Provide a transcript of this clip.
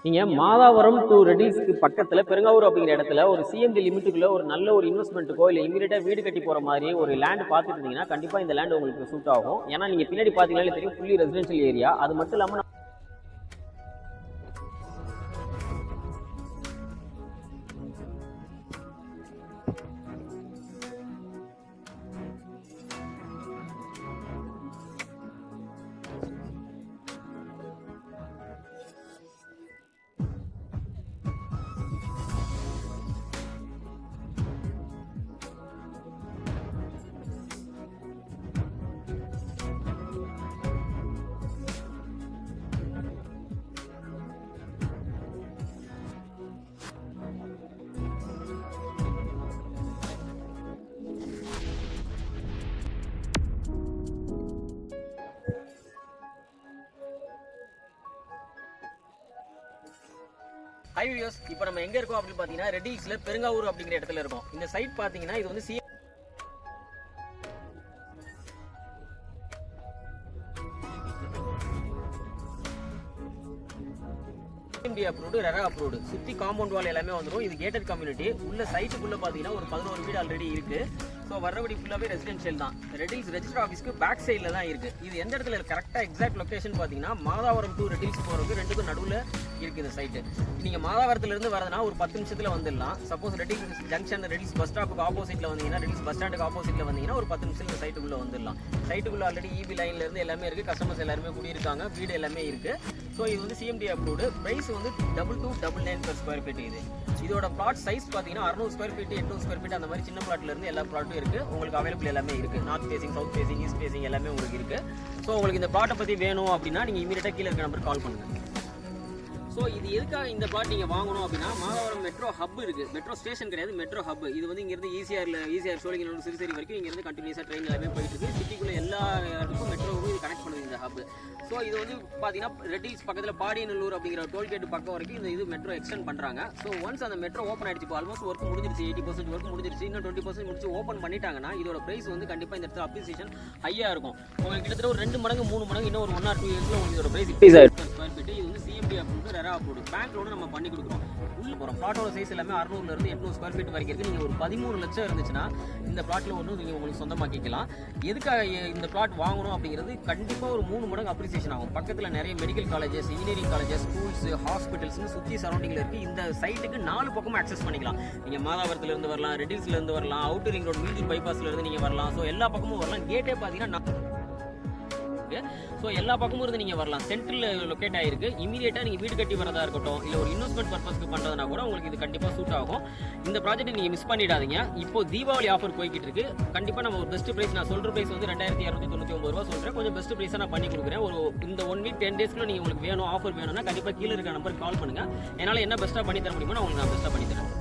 நீங்கள் மாதாவரம் டு ரெடில்ஸ்க்கு பக்கத்தில் பெருங்காவூர் அப்படிங்கிற இடத்துல ஒரு சிஎம்டி லிமிட்டுக்குள்ளே ஒரு நல்ல ஒரு இன்வெஸ்ட்மெண்ட்டுக்கோ இல்லை இமீடியட்டாக வீடு கட்டி போகிற மாதிரி ஒரு லேண்ட் பார்த்துட்டு இருந்தீங்கன்னா கண்டிப்பாக இந்த லேண்ட் உங்களுக்கு சூட் ஆகும். ஏன்னா நீங்கள் பின்னாடி பார்த்தீங்கன்னா தெரியும் ஃபுல்லி ரெசிடென்ஷியல் ஏரியா. அது மட்டும் இல்லாமல் ஹை வியூஸ், இப்போ நம்ம எங்க இருக்கோம் அப்படின்னு பாத்தீங்கன்னா ரெடில்ஸ்ல பெருங்காவூர் அப்படிங்கிற இடத்துல இருக்கோம். இந்த சைட் பாத்தீங்கன்னா இது வந்து சிஎம்டி அப்ரூவ்டு, ரெரா அப்ரூவ்டு, சுத்தி காம்பவுண்ட் வால் எல்லாமே வந்துடும். இது கேட்டட் கம்யூனிட்டி. உள்ள சைட்டுக்குள்ள பாத்தீங்கன்னா ஒரு 11 வீடு ஆல்ரெடி இருக்கு. ஸோ வர்றபடி ஃபுல்லாகவே ரெசிடென்ஷியல் தான். ரெடில்ஸ் ரெஜிஸ்டர் ஆஃபீஸ்க்கு பேக் சைடில் தான் இருக்குது. இது எந்த இடத்துல கரெக்டாக எக்ஸாக்ட் லொக்கேஷன் பார்த்தீங்கன்னா மாதாவரம் டு ரெடில்ஸ் போகிறதுக்கு ரெண்டுக்கும் நடுவில் இருக்குது இந்த சைட்டு. நீங்கள் மாதாவரத்துலேருந்து வரதுனா ஒரு 10 நிமிஷத்தில் வந்துடலாம். Suppose Redhills junction Redhills bus ஸ்டாப்புக்கு ஆப்போசிட்டில் வந்தீங்கன்னா, ரெடில்ஸ் பஸ் ஸ்டாண்டுக்கு ஆப்போசிட்டில் வந்தீங்கன்னா ஒரு 10 நிமிஷத்தில் சைட்டுக்குள்ளே வந்துடலாம். சைட்டுக்குள்ளே ஆல்ரெடி இபி லைன்லேருந்து எல்லாமே இருக்குது. கஸ்டமர்ஸ் எல்லாருமே குடியிருக்காங்க. வீடு எல்லாமே இருக்குது. ஸோ இது வந்து சிஎம்டி அப்ரூவ்டு. ப்ரைஸ் வந்து 2299 per square feet. இதோட பிளாட் சைஸ் பார்த்தீங்கன்னா 600 ஸ்கொயர் ஃபீட், 800 ஸ்கொயர் ஃபீட் அந்த மாதிரி சின்ன பிளாட்லேருந்து எல்லா பிளாட்டும் இருக்குது. உங்களுக்கு அவைலபிள் எல்லாமே இருக்குது. North facing, south facing, east facing எல்லாமே உங்களுக்கு இருக்குது. ஸோ உங்களுக்கு இந்த பிளாட்டை பற்றி வேணும் அப்படின்னா நீங்கள் இமீடியட்டாக கீழே இருக்க நம்பருக்கு கால் பண்ணுங்கள். ஸோ இது எதுக்காக இந்த பிளாட் நீங்கள் வாங்கணும் அப்படின்னா, மாதாவரம் மெட்ரோ ஹப் இருக்குது. மெட்ரோ ஸ்டேஷன் கிடையாது, மெட்ரோ ஹப். இது வந்து இங்கேருந்து ஈஸியாக சோழிங்கநல்லூர், சிறுசேரி வரைக்கும் இங்கேருந்து கண்டினியூஸாக ட்ரெயின் எல்லாமே போயிட்டு இருக்கு. சிட்டிக்குள்ளே எல்லா இடத்துக்கும் மெட்ரோவுக்கும் இது கனெக்ட் பண்ணுது இந்த ஹப். ஸோ இது வந்து பார்த்தீங்கன்னா ரெடில்ஸ் பக்கத்தில் பாடியநல்லூர் அப்படிங்கிற டோல்கேட் பக்கம் வரைக்கும் இது மெட்ரோ எக்ஸ்டெண்ட் பண்ணுறாங்க. ஸோ ஒன்ஸ் அந்த மெட்ரோ ஓப்பன் ஆகிடுச்சு. இப்போ ஆல்மோஸ்ட் ஒர்க் முடிஞ்சிருச்சு. 80% ஒர்க் முடிஞ்சிருச்சு. இன்னும் 20% முடிச்சு ஓப்பன் பண்ணிட்டாங்கன்னா இதோட ப்ரைஸ் வந்து கண்டிப்பாக இந்த இடத்துல அப்ரிசியேஷன் ஹையாக இருக்கும். உங்களுக்கு கிட்டத்தட்ட ஒரு 2 மடங்கு 3 மடங்கு இன்னும் ஒரு 1 or 2 இயர்ஸில் உங்களுக்கு இதோட ப்ரைஸ் இன்க்ரீஸ் ஆகிடும். ஸ்கொயர் ஃபீட் இது வந்து CMD approved, RERA approved. Bank load நம்ம பண்ணி கொடுக்குறோம். உள்ள போகிறோம். பிளாட்டோட சைஸ் எல்லாமே 600 800 ஸ்கொயர் ஃபீட் வரைக்கும் இருக்குது. நீங்கள் ஒரு 13 லட்சம் இருந்துச்சுன்னா இந்த பிளாட்டில் ஒன்று நீங்கள் உங்களுக்கு சொந்தமாக்கிக்கலாம். எதுக்காக இந்த பிளாட் வாங்கணும் அப்படிங்கிறது கண்டிப்பாக ஒரு 3 மடங்கு அப்ரிசியேஷன் ஆகும். பக்கத்தில் நிறைய medical colleges, engineering colleges, schools, ஹாஸ்பிட்டல்ஸ்னு சுற்றி சரௌண்டிங்கில் இருக்குது. இந்த சைட்டுக்கு 4 பக்கமும் ஆக்சஸ் பண்ணிக்கலாம். நீங்கள் மாதாவரத்துலேருந்து வரலாம், ரெடில்ஸ்லேருந்து வரலாம், அவுட்டர் ரிங் ரோடு மீஞ்சூர் பைபாஸ்லேருந்து நீங்கள் வரலாம். ஸோ எல்லா பக்கமும் வரலாம். கேட்டே பார்த்தீங்கன்னா ஸோ எல்லா பக்கமும் இருந்து நீங்கள் வரலாம். சென்ட்ரல் லொக்கேட் ஆகிருக்கு. இமீடியட்டாக நீங்கள் வீடு கட்டி வரதா இருக்கட்டும், இல்லை ஒரு இன்வெஸ்ட்மெண்ட் பர்பஸ்க்கு பண்ணுறதுனா கூட உங்களுக்கு இது கண்டிப்பாக சூட் ஆகும். இந்த ப்ராஜெக்ட் நீங்கள் மிஸ் பண்ணிடாதீங்க. இப்போ தீபாவளி ஆஃபர் போய்கிட்டு இருக்கு. கண்டிப்பாக நம்ம ஒரு பெஸ்ட் ப்ரைஸ், நான் சொல்கிற ப்ரைஸ் வந்து 2299 ரூபா சொல்கிறேன். கொஞ்சம் பெஸ்ட் ப்ரைஸாக நான் பண்ணி கொடுக்குறேன். ஒரு இந்த 1 வீக் 10 டேஸ்க்குள்ள நீங்கள் உங்களுக்கு வேணும், ஆஃபர் வேணும்னா கண்டிப்பாக கீழே இருக்க நம்பருக்கு கால் பண்ணுங்கள். என்னால் என்ன பெஸ்ட்டாக பண்ணி தர முடியுமோ நான் உங்களுக்கு பெஸ்ட்டாக பண்ணி தரேன்.